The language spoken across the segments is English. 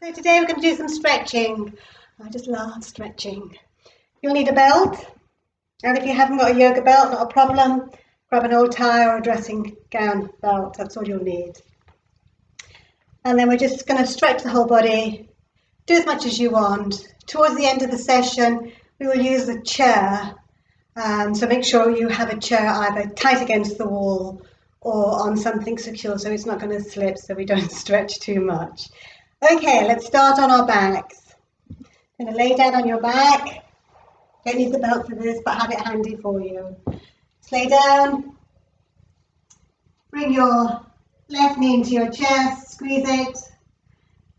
So today we're going to do some stretching. I just love stretching. You'll need a belt, and if you haven't got a yoga belt, not a problem. Grab an old tie or a dressing gown belt, that's all you'll need. And then we're just going to stretch the whole body, do as much as you want. Towards the end of the session, we will use the chair. So make sure you have a chair either tight against the wall or on something secure so it's not going to slip, so we don't stretch too much. Okay, let's start on our backs. I'm going to lay down on your back. Don't need the belt for this, but have it handy for you. Just lay down. Bring your left knee into your chest, squeeze it,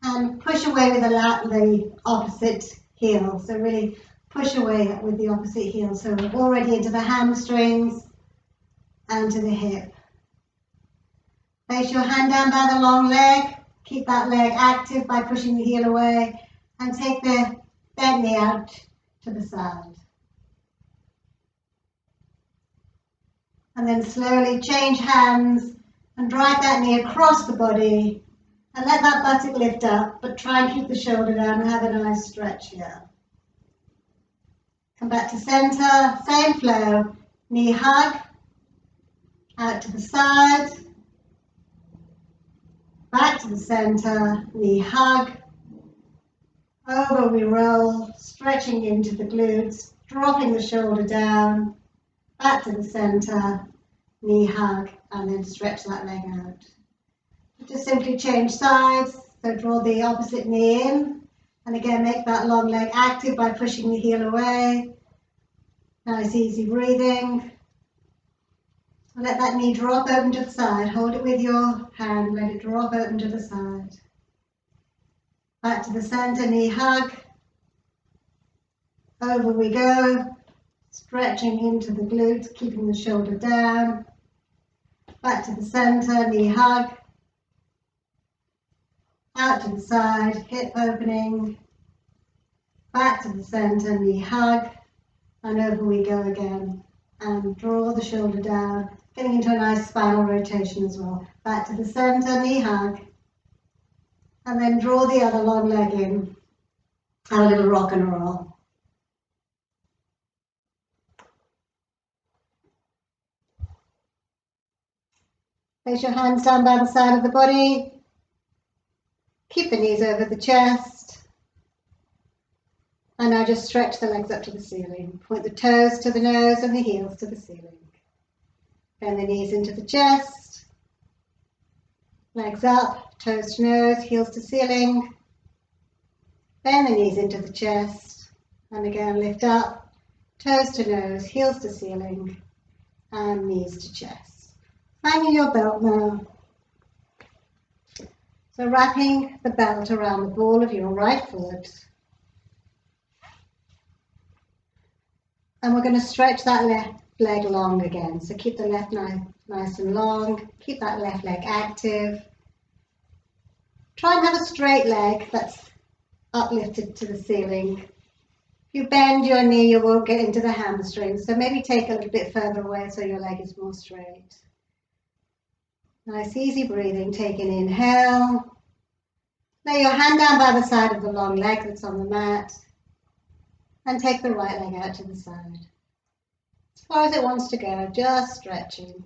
and push away with the opposite heel. So really push away with the opposite heel. So we're already into the hamstrings and to the hip. Place your hand down by the long leg. Keep that leg active by pushing the heel away, and take the bent knee out to the side. And then slowly change hands and drive that knee across the body and let that buttock lift up, but try and keep the shoulder down and have a nice stretch here. Come back to center, same flow, knee hug, out to the side, back to the center, knee hug, over we roll, stretching into the glutes, dropping the shoulder down, back to the center, knee hug, and then stretch that leg out. Just simply change sides, so draw the opposite knee in, and again make that long leg active by pushing the heel away. Nice easy breathing. Let that knee drop open to the side. Hold it with your hand. Let it drop open to the side. Back to the center, knee hug. Over we go. Stretching into the glutes, keeping the shoulder down. Back to the center, knee hug. Out to the side, hip opening. Back to the center, knee hug. And over we go again. And draw the shoulder down. Getting into a nice spinal rotation as well. Back to the center, knee hug. And then draw the other long leg in. And a little rock and roll. Place your hands down by the side of the body. Keep the knees over the chest. And now just stretch the legs up to the ceiling. Point the toes to the nose and the heels to the ceiling. Bend the knees into the chest, legs up, toes to nose, heels to ceiling. Bend the knees into the chest, and again lift up, toes to nose, heels to ceiling, and knees to chest. Finding your belt now. So wrapping the belt around the ball of your right foot. And we're going to stretch that left leg long again. So keep the left nice and long. Keep that left leg active. Try and have a straight leg that's uplifted to the ceiling. If you bend your knee, you won't get into the hamstrings. So maybe take a little bit further away so your leg is more straight. Nice easy breathing. Take an inhale. Lay your hand down by the side of the long leg that's on the mat. And take the right leg out to the side. As far as it wants to go, just stretching.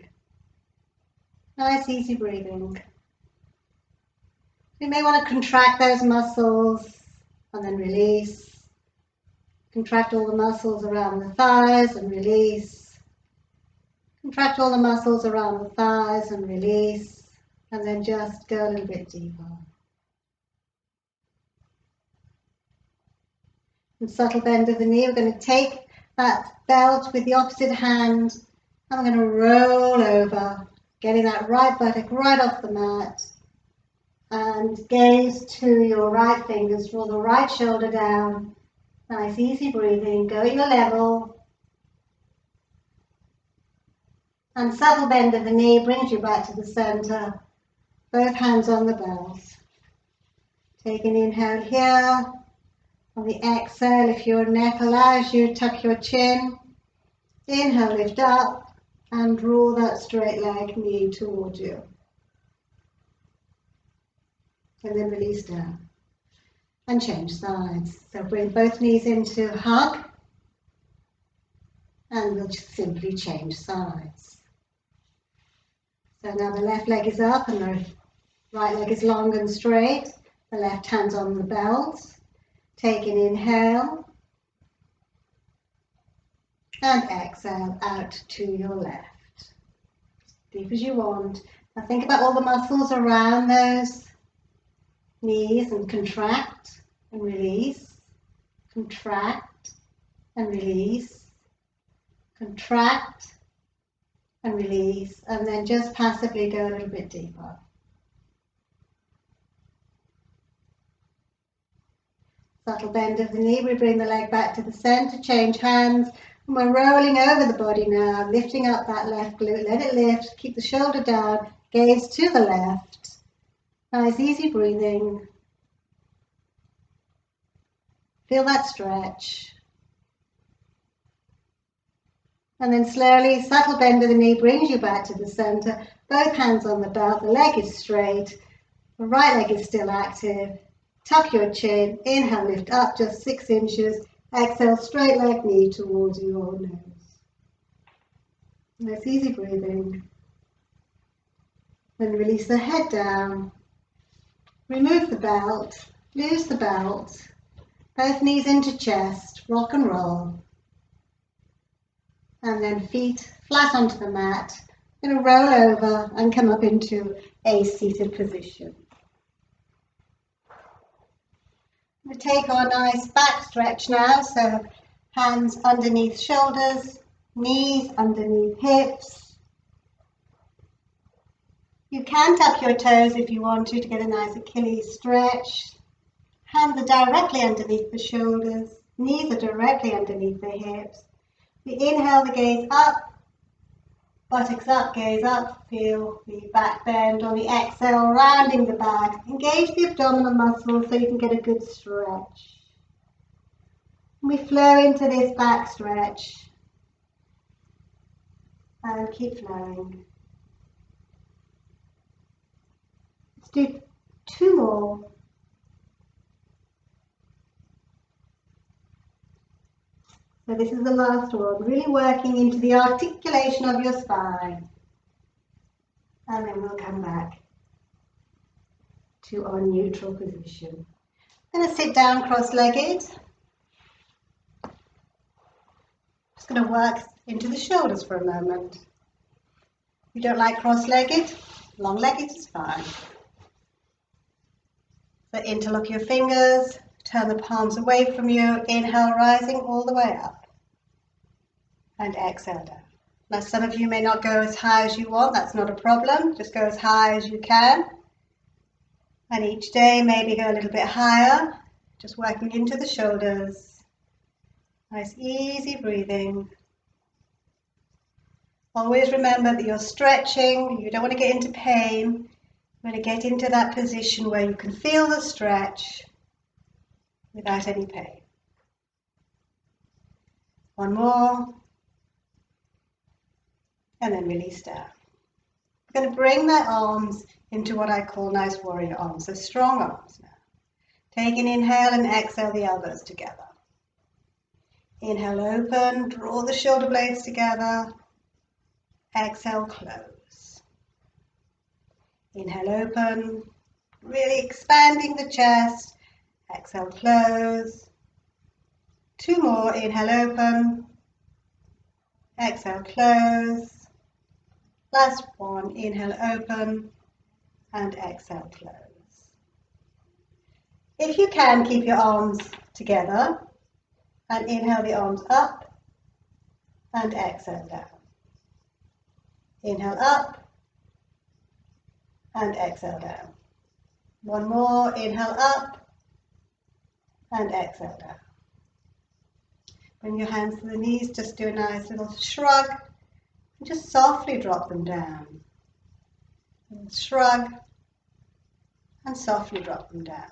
Nice, easy breathing. You may want to contract those muscles and then release. Contract all the muscles around the thighs and release. Contract all the muscles around the thighs and release. And then just go a little bit deeper. And subtle bend of the knee. We're going to take that belt with the opposite hand, and we're going to roll over, getting that right buttock right off the mat, and gaze to your right fingers, draw the right shoulder down. Nice easy breathing, go at your level, and subtle bend of the knee brings you back to the center, both hands on the belt. Take an inhale here. On the exhale, if your neck allows you, tuck your chin. Inhale, lift up, and draw that straight leg, knee towards you. And then release down. and change sides. So bring both knees into hug and we'll just simply change sides. So now the left leg is up and the right leg is long and straight. The left hand's on the belt. Take an inhale and exhale out to your left. Deep as you want. Now think about all the muscles around those knees and contract and release. Contract and release. Contract and release. And then just passively go a little bit deeper. Subtle bend of the knee, we bring the leg back to the center, change hands, and we're rolling over the body now, lifting up that left glute, let it lift, keep the shoulder down, gaze to the left. Nice easy breathing. Feel that stretch. And then slowly, subtle bend of the knee brings you back to the center, both hands on the belt, the leg is straight, the right leg is still active. Tuck your chin, inhale, lift up just 6 inches, exhale, straight leg knee towards your nose. Nice easy breathing. Then release the head down, remove the belt, lose the belt, both knees into chest, rock and roll. And then feet flat onto the mat, going to roll over and come up into a seated position. We take our nice back stretch now, so hands underneath shoulders, knees underneath hips. You can tap your toes if you want to get a nice Achilles stretch. Hands are directly underneath the shoulders, knees are directly underneath the hips. We inhale the gaze up, buttocks up, gaze up, feel the back bend. On the exhale, rounding the back. Engage the abdominal muscles so you can get a good stretch. We flow into this back stretch and keep flowing. Let's do 2 more. So this is the last one, really working into the articulation of your spine. And then we'll come back to our neutral position. I'm going to sit down cross-legged. Just going to work into the shoulders for a moment. If you don't like cross-legged, long-legged is fine. So interlock your fingers. Turn the palms away from you, inhale, rising all the way up. And exhale down. Now some of you may not go as high as you want, that's not a problem. Just go as high as you can. And each day maybe go a little bit higher, just working into the shoulders. Nice easy breathing. Always remember that you're stretching, you don't want to get into pain. You want to get into that position where you can feel the stretch without any pain. One more. And then release down. I'm going to bring my arms into what I call nice warrior arms, so strong arms now. Take an inhale and exhale the elbows together. Inhale, open, draw the shoulder blades together. Exhale, close. Inhale, open, really expanding the chest. Exhale, close. 2 more, inhale, open. Exhale, close. Last one, inhale, open. And exhale, close. If you can, keep your arms together. And inhale the arms up. And exhale down. Inhale up. And exhale down. One more, inhale up. And exhale down. Bring your hands to the knees, just do a nice little shrug, and just softly drop them down. And shrug, and softly drop them down.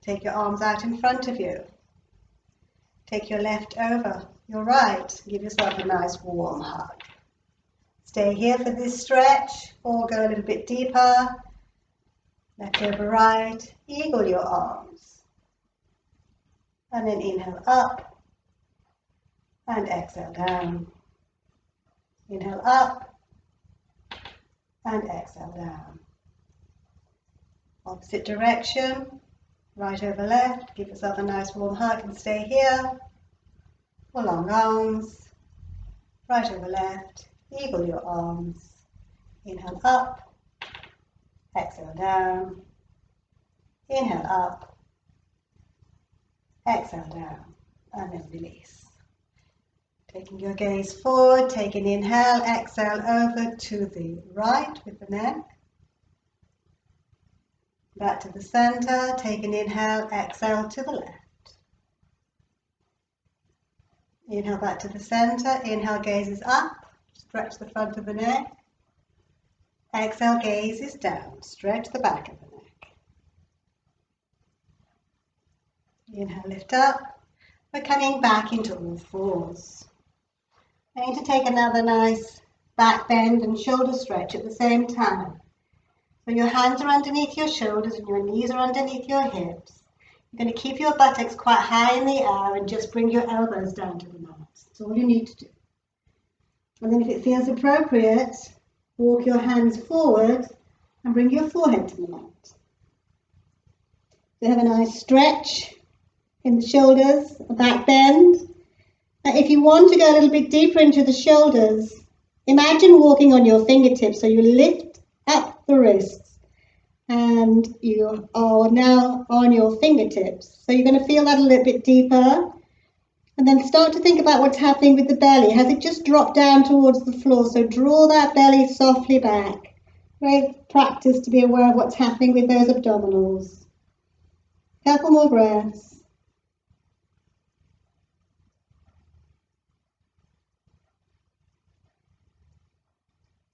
Take your arms out in front of you. Take your left over your right. Give yourself a nice warm hug. Stay here for this stretch, or go a little bit deeper. Left over right, eagle your arms. And then inhale up and exhale down. Inhale up and exhale down. Opposite direction, right over left. Give yourself a nice warm hug and stay here. Or long arms, right over left. Eagle your arms. Inhale up, exhale down. Inhale up, exhale down, and then release. Taking your gaze forward, take an inhale, exhale over to the right with the neck. Back to the center, take an inhale, exhale to the left. Inhale back to the center, inhale gazes up, stretch the front of the neck. Exhale gazes down, stretch the back of the neck. Inhale, lift up. We're coming back into all fours. I need to take another nice back bend and shoulder stretch at the same time. So your hands are underneath your shoulders and your knees are underneath your hips. You're going to keep your buttocks quite high in the air and just bring your elbows down to the mat. That's all you need to do. And then if it feels appropriate, walk your hands forward and bring your forehead to the mat. So have a nice stretch in the shoulders, a back bend. Now if you want to go a little bit deeper into the shoulders, imagine walking on your fingertips. So you lift up the wrists and you are now on your fingertips. So you're going to feel that a little bit deeper. And then start to think about what's happening with the belly. Has it just dropped down towards the floor? So draw that belly softly back. Great practice to be aware of what's happening with those abdominals. Couple more breaths.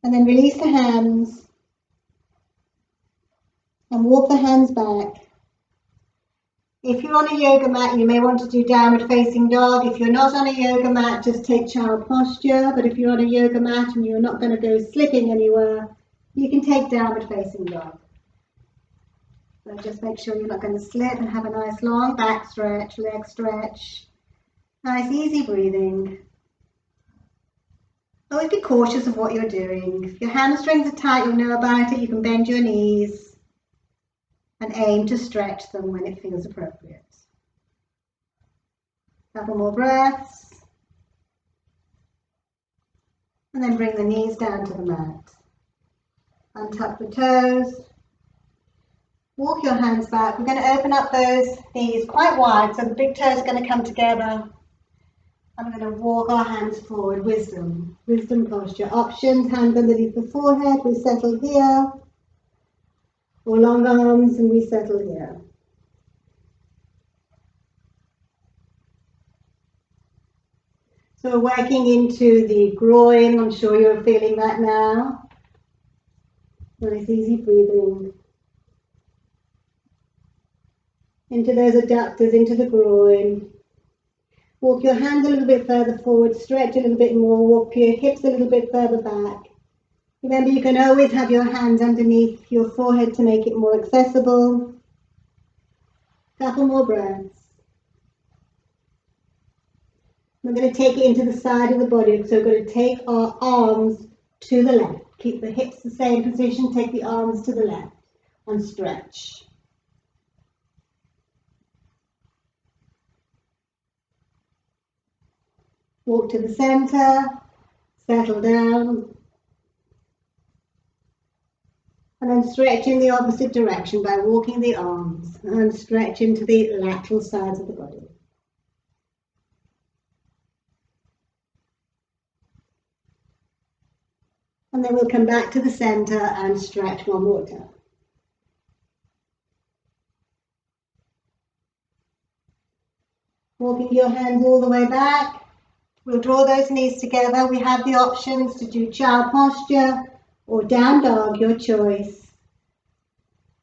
And then release the hands and walk the hands back. If you're on a yoga mat, you may want to do downward facing dog. If you're not on a yoga mat, just take child posture. But if you're on a yoga mat and you're not going to go slipping anywhere, you can take downward facing dog. So just make sure you're not going to slip and have a nice long back stretch, leg stretch. Nice easy breathing. Always be cautious of what you're doing. If your hamstrings are tight, you'll know about it. You can bend your knees and aim to stretch them when it feels appropriate. Couple more breaths. And then bring the knees down to the mat. Untuck the toes. Walk your hands back. We're going to open up those knees quite wide, so the big toes are going to come together. I'm going to walk our hands forward, wisdom posture. Options, hands underneath the forehead, we settle here. Or long arms and we settle here. So we're working into the groin. I'm sure you're feeling that now. Nice easy breathing. Into those adductors, into the groin. Walk your hands a little bit further forward, stretch a little bit more, walk your hips a little bit further back. Remember, you can always have your hands underneath your forehead to make it more accessible. Couple more breaths. We're going to take it into the side of the body, so we're going to take our arms to the left. Keep the hips the same position, take the arms to the left and stretch. Walk to the center, settle down, and then stretch in the opposite direction by walking the arms and stretch into the lateral sides of the body. And then we'll come back to the center and stretch one more time. Walking your hands all the way back. We'll draw those knees together. We have the options to do child posture or down dog, your choice.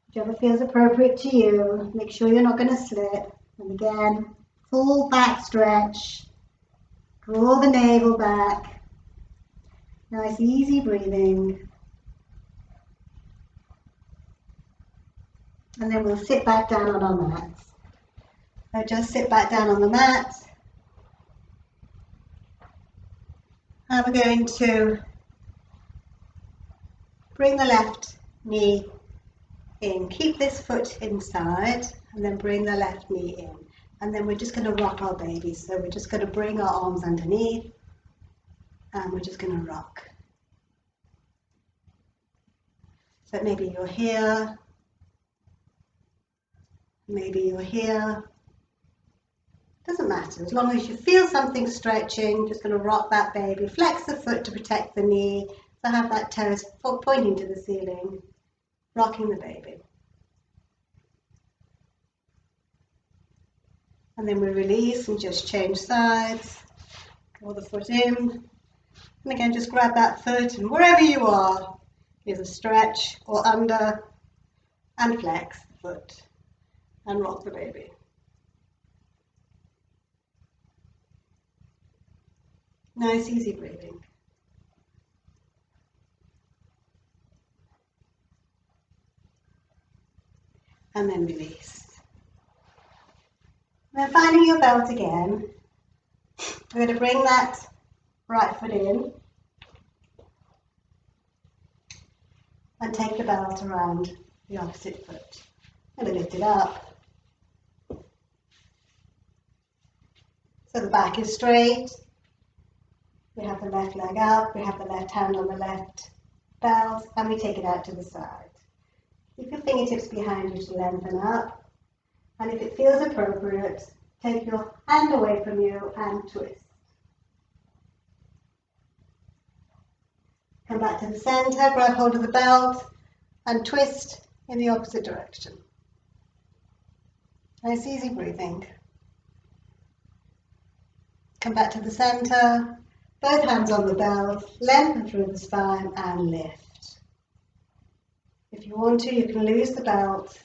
Whichever feels appropriate to you. Make sure you're not going to slip. And again, full back stretch. Draw the navel back. Nice easy breathing. And then we'll sit back down on our mats. So just sit back down on the mat. And we're going to bring the left knee in. Keep this foot inside and then bring the left knee in. And then we're just going to rock our baby. So we're just going to bring our arms underneath and we're just going to rock. So maybe you're here, maybe you're here. Doesn't matter, as long as you feel something stretching, just going to rock that baby. Flex the foot to protect the knee. So have that toes pointing to the ceiling, rocking the baby. And then we release and just change sides. Draw the foot in. And again, just grab that foot and wherever you are, is a stretch or under and flex the foot and rock the baby. Nice, easy breathing. And then release. And then finding your belt again, we're going to bring that right foot in and take the belt around the opposite foot. And lift it up. So the back is straight. We have the left leg up, we have the left hand on the left belt, and we take it out to the side. Keep your fingertips behind you to lengthen up. And if it feels appropriate, take your hand away from you and twist. Come back to the center, grab hold of the belt and twist in the opposite direction. Nice, easy breathing. Come back to the center, both hands on the belt, lengthen through the spine and lift. If you want to, you can lose the belt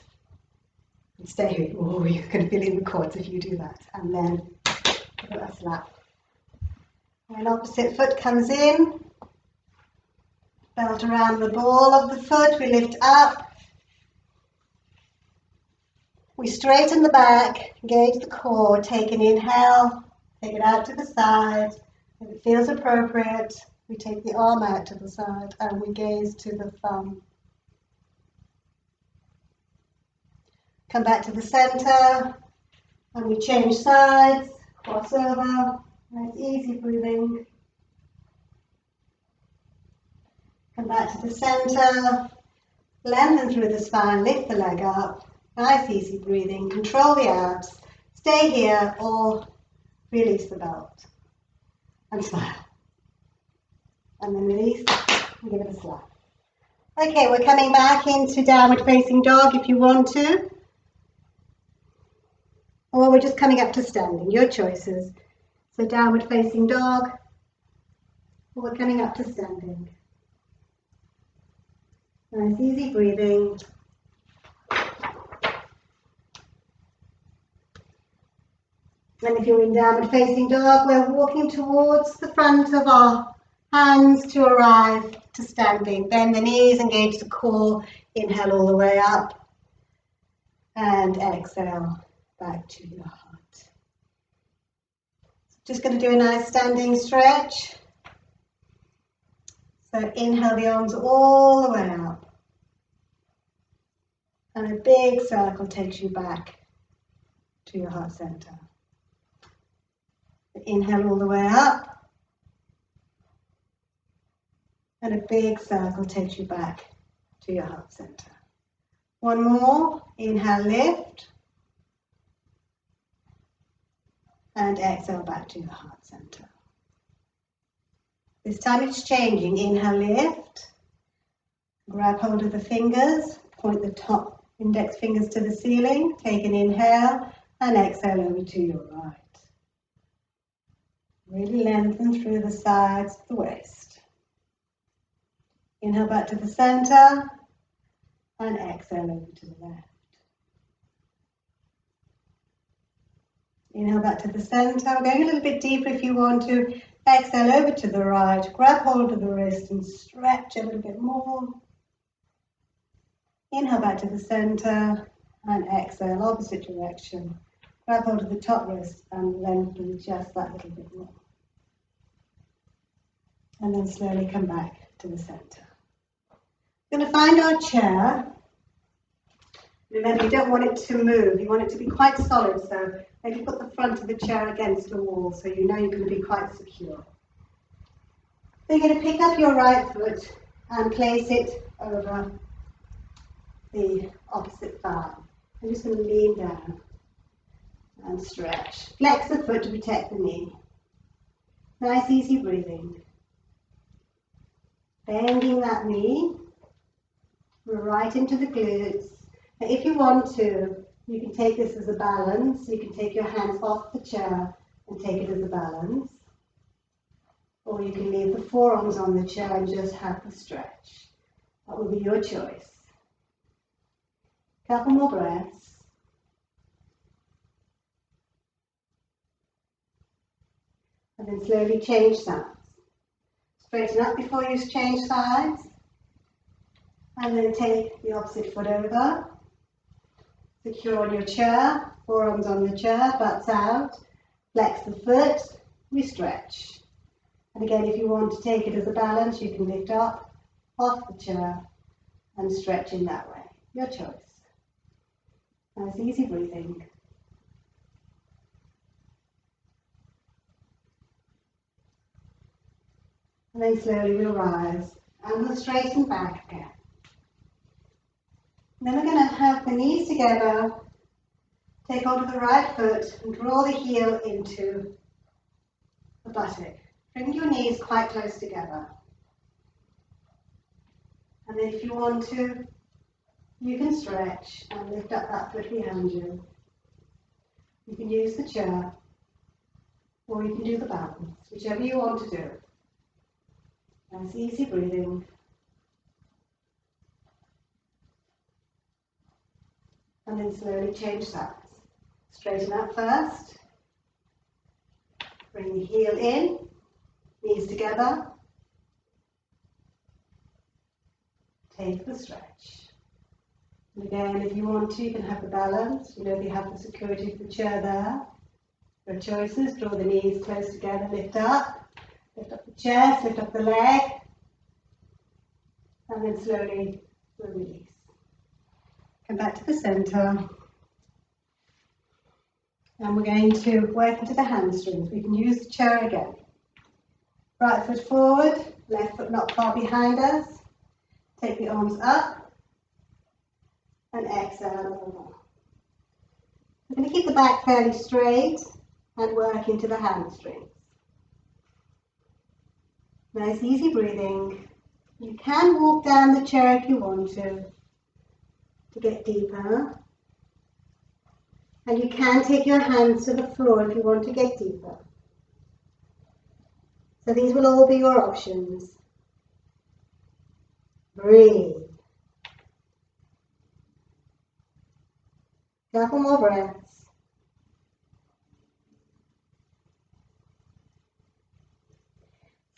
and stay here. Oh, you're going to feel in the quads if you do that. And then give it a slap. And opposite foot comes in. Belt around the ball of the foot, we lift up. We straighten the back, engage the core, take an inhale, take it out to the side. If it feels appropriate, we take the arm out to the side and we gaze to the thumb. Come back to the center and we change sides, cross over, nice easy breathing. Come back to the center, lengthen through the spine, lift the leg up, nice easy breathing, control the abs, stay here or release the belt and smile. And then release and give it a slap. Okay, we're coming back into downward facing dog if you want to. Or we're just coming up to standing, your choices. So downward facing dog, or we're coming up to standing. Nice, easy breathing. And if you're in downward facing dog, we're walking towards the front of our hands to arrive to standing. Bend the knees, engage the core. Inhale all the way up. And exhale back to your heart. Just going to do a nice standing stretch. So inhale the arms all the way up. And a big circle takes you back to your heart center. Inhale all the way up. And a big circle takes you back to your heart center. One more. Inhale, lift. And exhale back to your heart center. This time it's changing. Inhale, lift. Grab hold of the fingers. Point the top index fingers to the ceiling. Take an inhale and exhale over to your right. Really lengthen through the sides of the waist. Inhale back to the center and exhale over to the left. Inhale back to the center. We're going a little bit deeper if you want to. Exhale over to the right. Grab hold of the wrist and stretch a little bit more. Inhale back to the center and exhale opposite direction grab hold of the top wrist and lengthen just that little bit more. And then slowly come back to the center. We're going to find our chair. Remember, you don't want it to move. You want it to be quite solid, so maybe put the front of the chair against the wall so you know you're going to be quite secure. So you're going to pick up your right foot and place it over the opposite thigh. I'm just going to lean down and stretch. Flex the foot to protect the knee. Nice, easy breathing. Bending that knee right into the glutes. Now, if you want to, you can take this as a balance. You can take your hands off the chair and take it as a balance. Or you can leave the forearms on the chair and just have the stretch. That will be your choice. Couple more breaths. And then slowly change sides. Straighten up before you change sides. And then take the opposite foot over. Secure on your chair, forearms on the chair, butts out. Flex the foot, we stretch. And again, if you want to take it as a balance, you can lift up, off the chair, and stretch in that way. Your choice. Nice, easy breathing. And then slowly we'll rise, and we'll straighten back again. And then we're going to have the knees together, take hold of the right foot, and draw the heel into the buttock. Bring your knees quite close together. And then if you want to, you can stretch and lift up that foot behind you. You can use the chair, or you can do the balance, whichever you want to do. Nice, easy breathing. And then slowly change sides. Straighten up first. Bring the heel in. Knees together. Take the stretch. And again, if you want to, you can have the balance. You know, if you have the security of the chair there. Your choices, draw the knees close together, lift up the chest, lift up the leg. And then slowly we'll release. Come back to the center. And we're going to work into the hamstrings. We can use the chair again. Right foot forward, left foot not far behind us. Take the arms up and exhale over. We're going to keep the back fairly straight and work into the hamstrings. Nice, easy breathing. You can walk down the chair if you want to get deeper. And you can take your hands to the floor if you want to get deeper. So these will all be your options. Breathe. Couple more breaths.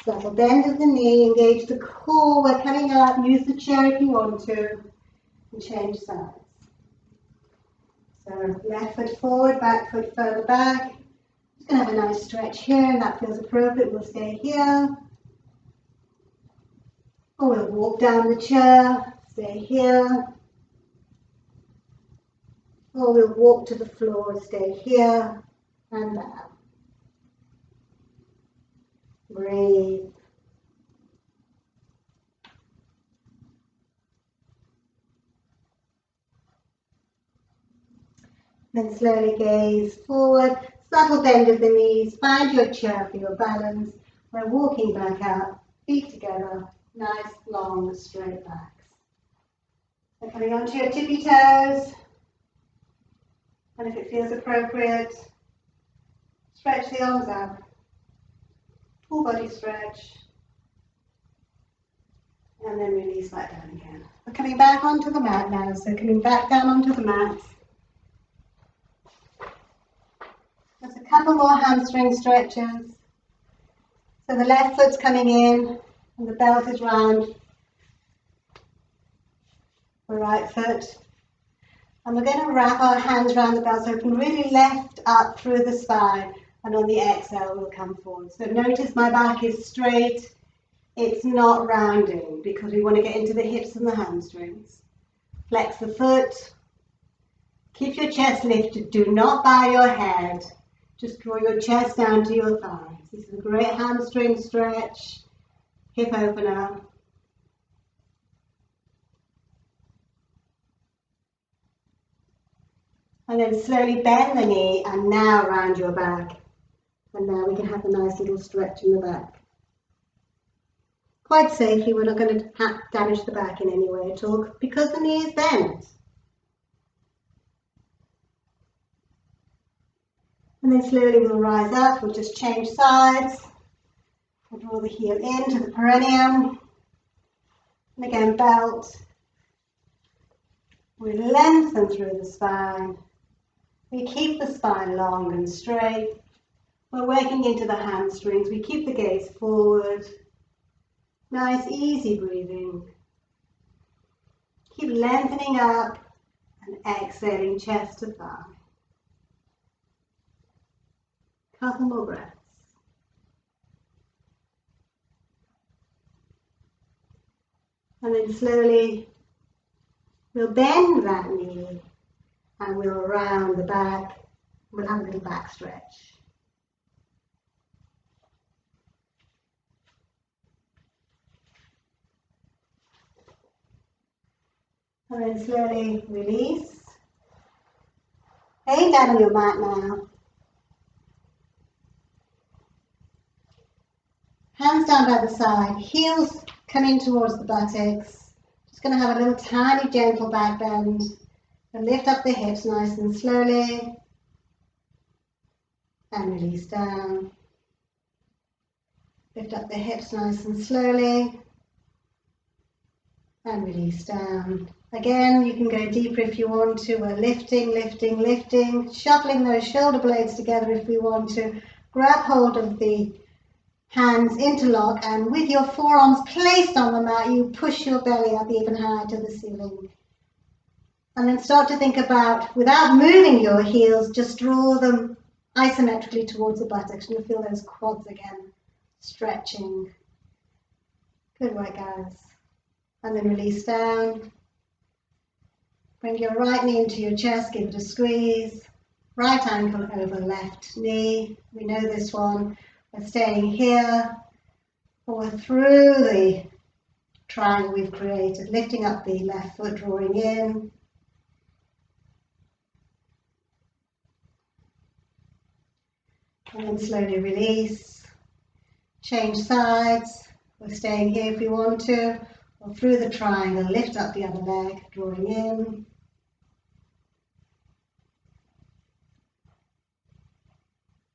Subtle bend of the knee, engage the core. We're coming up. Use the chair if you want to. And change sides. So left foot forward, back foot further back. Just going to have a nice stretch here, and that feels appropriate. We'll stay here. Or we'll walk down the chair, stay here. Or we'll walk to the floor, stay here, and down. Breathe. Then slowly gaze forward, subtle bend of the knees, find your chair for your balance. We're walking back up, feet together, nice, long, straight backs. So coming onto your tippy toes, and if it feels appropriate, stretch the arms up, full body stretch, and then release back down again. We're coming back onto the mat now, so coming back down onto the mat. Just a couple more hamstring stretches. So the left foot's coming in and the belt is round the right foot. And we're going to wrap our hands around the belt so we can really lift up through the spine, and on the exhale we'll come forward. So notice my back is straight, it's not rounding because we want to get into the hips and the hamstrings. Flex the foot, keep your chest lifted, do not bow your head, just draw your chest down to your thighs. This is a great hamstring stretch, hip opener. And then slowly bend the knee and now round your back. And now we can have a nice little stretch in the back. Quite safely, we're not going to damage the back in any way at all because the knee is bent. And then slowly we'll rise up, we'll just change sides. We'll draw the heel into the perineum. And again, belt. We lengthen through the spine. We keep the spine long and straight. We're working into the hamstrings. We keep the gaze forward. Nice, easy breathing. Keep lengthening up and exhaling chest to thigh. Couple more breaths. And then slowly we'll bend that knee and we'll round the back. We'll have a little back stretch. And then slowly release. Lay down on your mat now. Hands down by the side, heels coming towards the buttocks. Just going to have a little tiny gentle back bend. And lift up the hips nice and slowly. And release down. Lift up the hips nice and slowly. And release down. Again, you can go deeper if you want to. We're lifting, lifting, lifting. Shuffling those shoulder blades together if we want to. Grab hold of the hands, interlock, and with your forearms placed on the mat, you push your belly up even higher to the ceiling. And then start to think about, without moving your heels, just draw them isometrically towards the buttocks. And you'll feel those quads again, stretching. Good work, guys. And then release down. Bring your right knee into your chest, give it a squeeze. Right ankle over left knee. We know this one. We're staying here, or through the triangle we've created, lifting up the left foot, drawing in. And then slowly release. Change sides. We're staying here if we want to, or through the triangle, lift up the other leg, drawing in.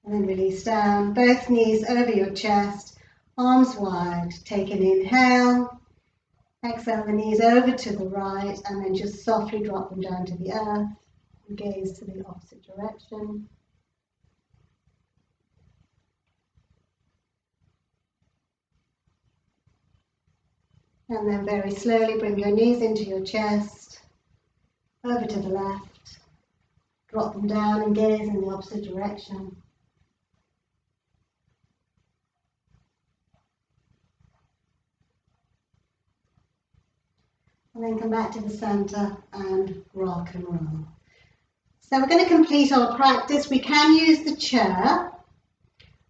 And then release down, both knees over your chest, arms wide. Take an inhale, exhale the knees over to the right, and then just softly drop them down to the earth and gaze to the opposite direction. And then very slowly bring your knees into your chest, over to the left, drop them down and gaze in the opposite direction. And then come back to the center and rock and roll. So we're going to complete our practice. We can use the chair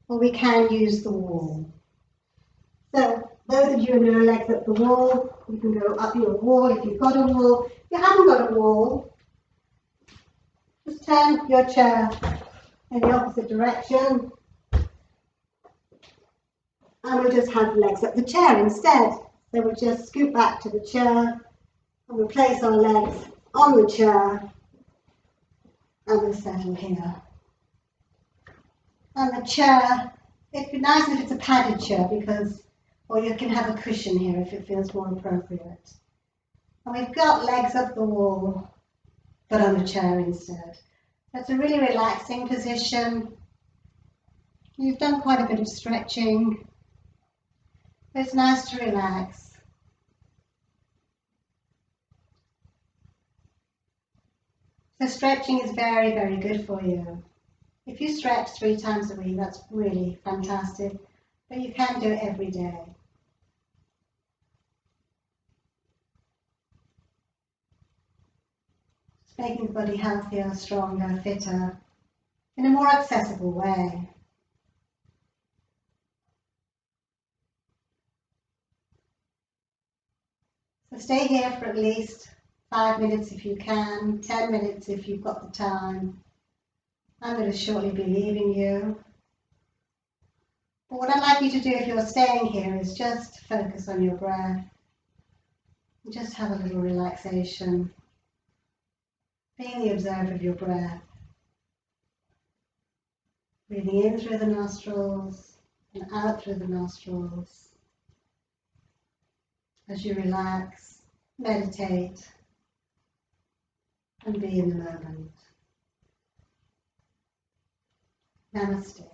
or we can use the wall. So those of you who know legs up the wall, you can go up your wall if you've got a wall. If you haven't got a wall, just turn your chair in the opposite direction. And we'll just have legs up the chair instead. So we'll just scoot back to the chair. And we'll place our legs on the chair and we'll settle here. And the chair, it'd be nice if it's a padded chair because, or you can have a cushion here if it feels more appropriate. And we've got legs up the wall, but on the chair instead. That's a really relaxing position. You've done quite a bit of stretching. It's nice to relax. So stretching is very, very good for you. If you stretch 3 times a week, that's really fantastic, but you can do it every day. Just making the body healthier, stronger, fitter, in a more accessible way. So stay here for at least 5 minutes if you can, 10 minutes if you've got the time. I'm going to shortly be leaving you. But what I'd like you to do if you're staying here is just focus on your breath. And just have a little relaxation. Being the observer of your breath. Breathing in through the nostrils and out through the nostrils. As you relax, meditate, and be in the moment. Namaste.